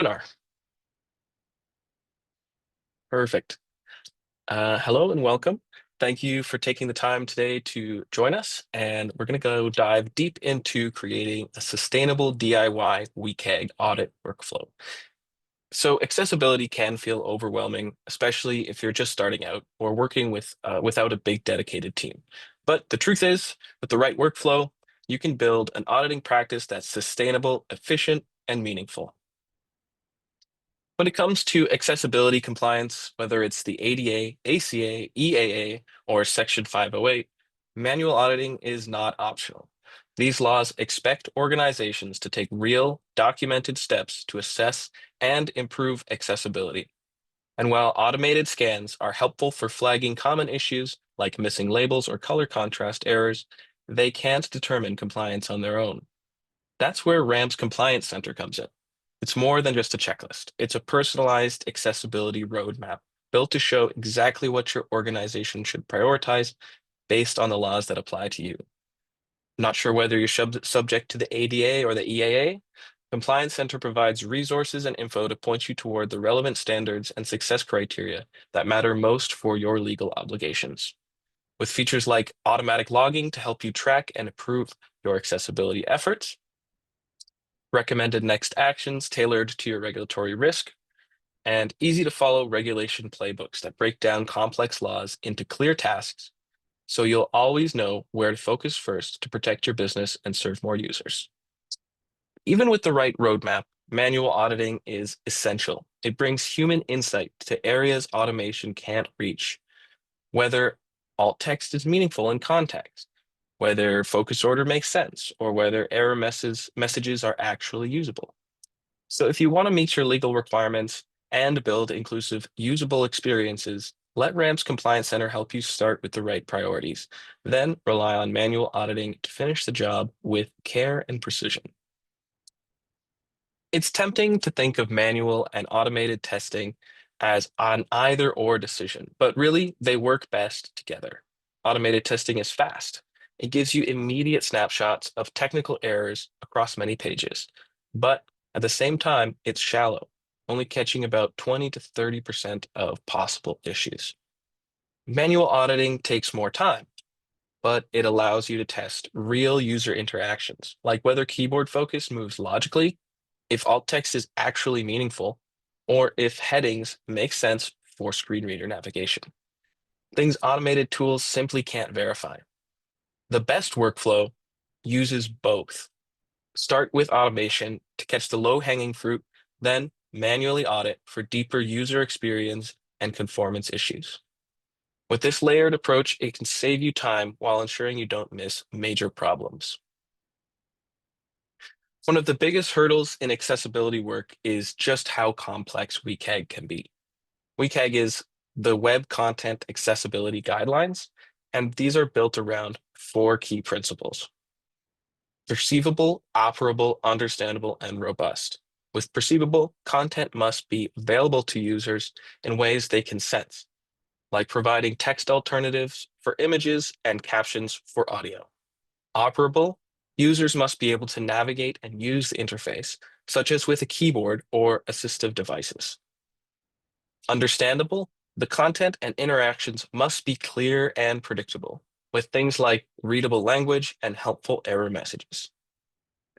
Webinar. Perfect. Hello and welcome. Thank you for taking the time today to join us. And we're going to go dive deep into creating a sustainable DIY WCAG audit workflow. So accessibility can feel overwhelming, especially if you're just starting out or working without a big dedicated team. But the truth is, with the right workflow, you can build an auditing practice that's sustainable, efficient, and meaningful. When it comes to accessibility compliance, whether it's the ADA, ACA, EAA, or Section 508, manual auditing is not optional. These laws expect organizations to take real, documented steps to assess and improve accessibility. And while automated scans are helpful for flagging common issues like missing labels or color contrast errors, they can't determine compliance on their own. That's where RAM's Compliance Center comes in. It's more than just a checklist. It's a personalized accessibility roadmap built to show exactly what your organization should prioritize based on the laws that apply to you. Not sure whether you're subject to the ADA or the EAA? Compliance Center provides resources and info to point you toward the relevant standards and success criteria that matter most for your legal obligations. With features like automatic logging to help you track and approve your accessibility efforts, recommended next actions tailored to your regulatory risk, and easy to follow regulation playbooks that break down complex laws into clear tasks so you'll always know where to focus first to protect your business and serve more users. Even with the right roadmap, manual auditing is essential. It brings human insight to areas automation can't reach, whether alt text is meaningful in context, whether focus order makes sense, or whether error messages are actually usable. So if you want to meet your legal requirements and build inclusive, usable experiences, let RAM's Compliance Center help you start with the right priorities. Then rely on manual auditing to finish the job with care and precision. It's tempting to think of manual and automated testing as an either-or decision, but really they work best together. Automated testing is fast. It gives you immediate snapshots of technical errors across many pages, but at the same time, it's shallow, only catching about 20 to 30% of possible issues. Manual auditing takes more time, but it allows you to test real user interactions, like whether keyboard focus moves logically, if alt text is actually meaningful, or if headings make sense for screen reader navigation. Things automated tools simply can't verify. The best workflow uses both. Start with automation to catch the low-hanging fruit, then manually audit for deeper user experience and conformance issues. With this layered approach, it can save you time while ensuring you don't miss major problems. One of the biggest hurdles in accessibility work is just how complex WCAG can be. WCAG is the Web Content Accessibility Guidelines, and these are built around four key principles: perceivable, operable, understandable, and robust. With perceivable, content must be available to users in ways they can sense, like providing text alternatives for images and captions for audio. Operable, users must be able to navigate and use the interface, such as with a keyboard or assistive devices. Understandable, the content and interactions must be clear and predictable, with things like readable language and helpful error messages.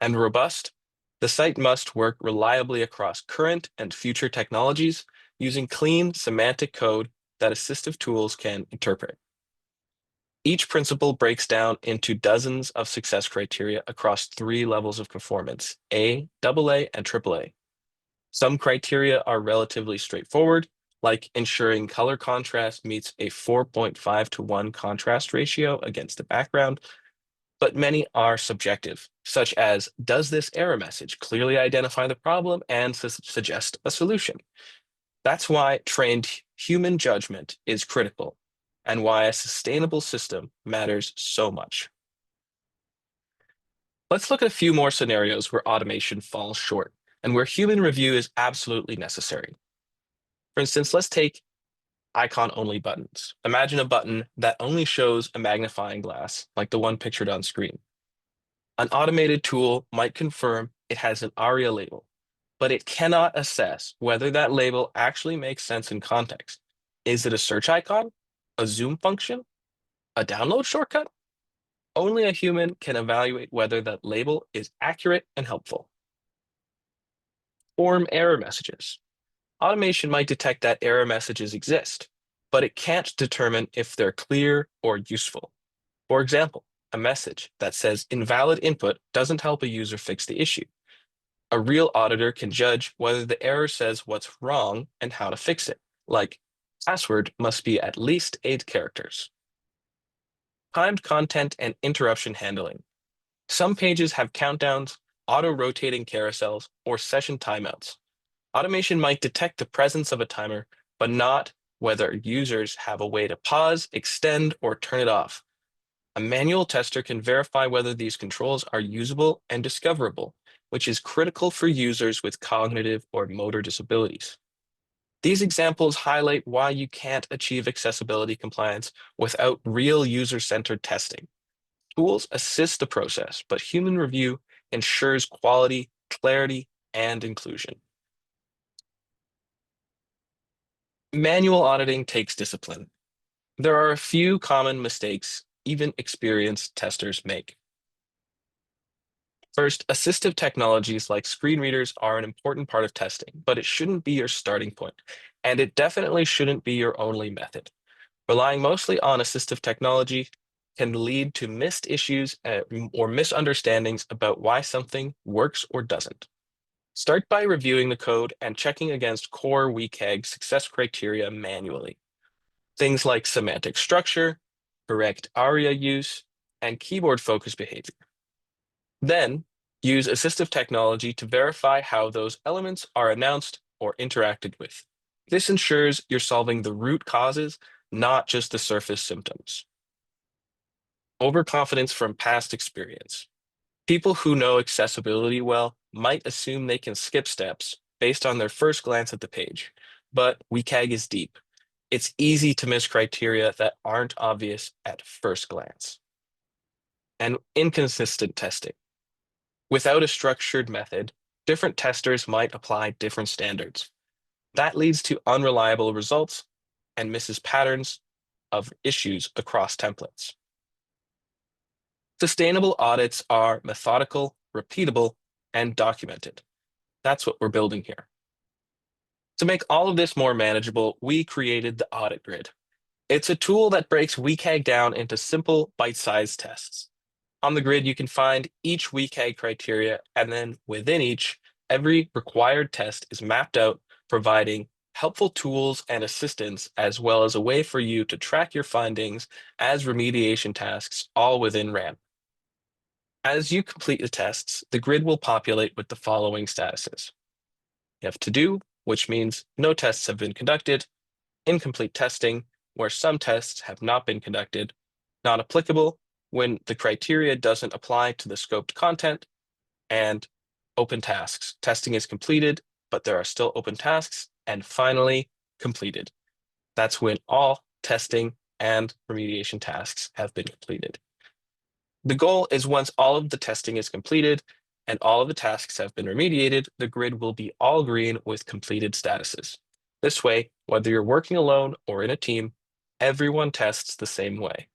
And robust, the site must work reliably across current and future technologies using clean semantic code that assistive tools can interpret. Each principle breaks down into dozens of success criteria across three levels of conformance: A, AA, and AAA. Some criteria are relatively straightforward, like ensuring color contrast meets a 4.5 to 1 contrast ratio against the background, but many are subjective, such as, does this error message clearly identify the problem and suggest a solution? That's why trained human judgment is critical and why a sustainable system matters so much. Let's look at a few more scenarios where automation falls short and where human review is absolutely necessary. For instance, let's take icon-only buttons. Imagine a button that only shows a magnifying glass, like the one pictured on screen. An automated tool might confirm it has an ARIA label, but it cannot assess whether that label actually makes sense in context. Is it a search icon, a zoom function, a download shortcut? Only a human can evaluate whether that label is accurate and helpful. Form error messages. Automation might detect that error messages exist, but it can't determine if they're clear or useful. For example, a message that says invalid input doesn't help a user fix the issue. A real auditor can judge whether the error says what's wrong and how to fix it, like password must be at least 8 characters. Timed content and interruption handling. Some pages have countdowns, auto-rotating carousels, or session timeouts. Automation might detect the presence of a timer, but not whether users have a way to pause, extend, or turn it off. A manual tester can verify whether these controls are usable and discoverable, which is critical for users with cognitive or motor disabilities. These examples highlight why you can't achieve accessibility compliance without real user-centered testing. Tools assist the process, but human review ensures quality, clarity, and inclusion. Manual auditing takes discipline. There are a few common mistakes even experienced testers make. First, assistive technologies like screen readers are an important part of testing, but it shouldn't be your starting point, and it definitely shouldn't be your only method. Relying mostly on assistive technology can lead to missed issues or misunderstandings about why something works or doesn't. Start by reviewing the code and checking against core WCAG success criteria manually. Things like semantic structure, correct ARIA use, and keyboard focus behavior. Then, use assistive technology to verify how those elements are announced or interacted with. This ensures you're solving the root causes, not just the surface symptoms. Overconfidence from past experience. People who know accessibility well might assume they can skip steps based on their first glance at the page, but WCAG is deep. It's easy to miss criteria that aren't obvious at first glance. And inconsistent testing. Without a structured method, different testers might apply different standards. That leads to unreliable results and misses patterns of issues across templates. Sustainable audits are methodical, repeatable, and documented. That's what we're building here. To make all of this more manageable, we created the Audit Grid. It's a tool that breaks WCAG down into simple, bite-sized tests. On the grid, you can find each WCAG criteria, and then within each, every required test is mapped out, providing helpful tools and assistance, as well as a way for you to track your findings as remediation tasks, all within RAM. As you complete the tests, the grid will populate with the following statuses. You have to do, which means no tests have been conducted, incomplete testing, where some tests have not been conducted, not applicable, when the criteria doesn't apply to the scoped content, and open tasks. Testing is completed, but there are still open tasks, and finally, completed. That's when all testing and remediation tasks have been completed. The goal is once all of the testing is completed and all of the tasks have been remediated, the grid will be all green with completed statuses. This way, whether you're working alone or in a team, everyone tests the same way.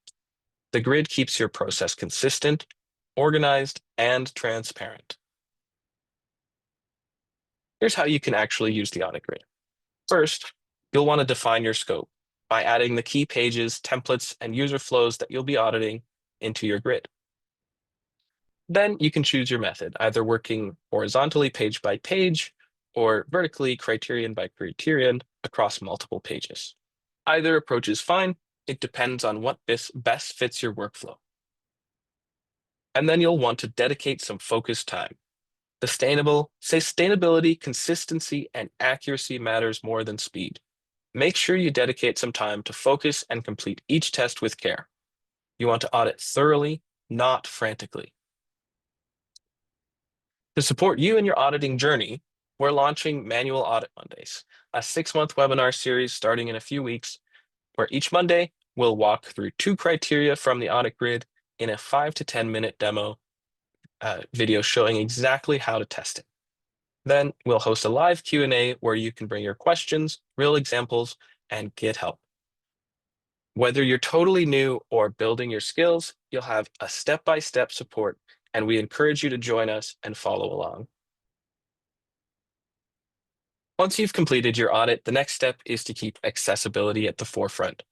The grid keeps your process consistent, organized, and transparent. Here's how you can actually use the audit grid. First, you'll want to define your scope by adding the key pages, templates, and user flows that you'll be auditing into your grid. Then you can choose your method, either working horizontally page by page or vertically criterion by criterion across multiple pages. Either approach is fine. It depends on what best fits your workflow. And then you'll want to dedicate some focused time. Sustainability, consistency, and accuracy matters more than speed. Make sure you dedicate some time to focus and complete each test with care. You want to audit thoroughly, not frantically. To support you in your auditing journey, we're launching Manual Audit Mondays, a 6-month webinar series starting in a few weeks, where each Monday we'll walk through 2 criteria from the audit grid in a 5 to 10 minute demo video showing exactly how to test it. Then we'll host a live Q&A where you can bring your questions, real examples, and get help. Whether you're totally new or building your skills, you'll have a step-by-step support, and we encourage you to join us and follow along. Once you've completed your audit, the next step is to keep accessibility at the forefront.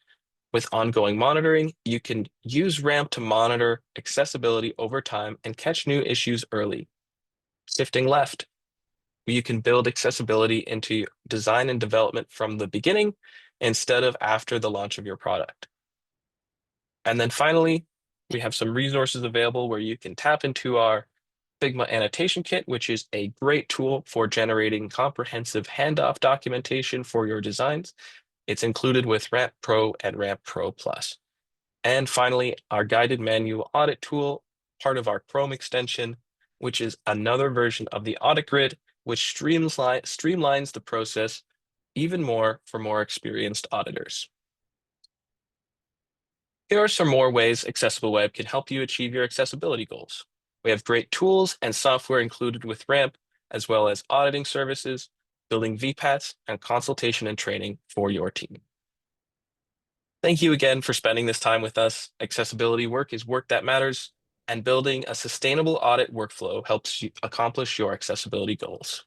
With ongoing monitoring, you can use RAMP to monitor accessibility over time and catch new issues early. Shifting left, you can build accessibility into design and development from the beginning instead of after the launch of your product. And then finally, we have some resources available where you can tap into our Figma Annotation Kit, which is a great tool for generating comprehensive handoff documentation for your designs. It's included with Ramp Pro and Ramp Pro Plus. And finally, our guided manual audit tool, part of our Chrome extension, which is another version of the Audit Grid, which streamlines the process even more for more experienced auditors. Here are some more ways Accessible Web can help you achieve your accessibility goals. We have great tools and software included with RAMP, as well as auditing services, building VPATs, and consultation and training for your team. Thank you again for spending this time with us. Accessibility work is work that matters, and building a sustainable audit workflow helps you accomplish your accessibility goals.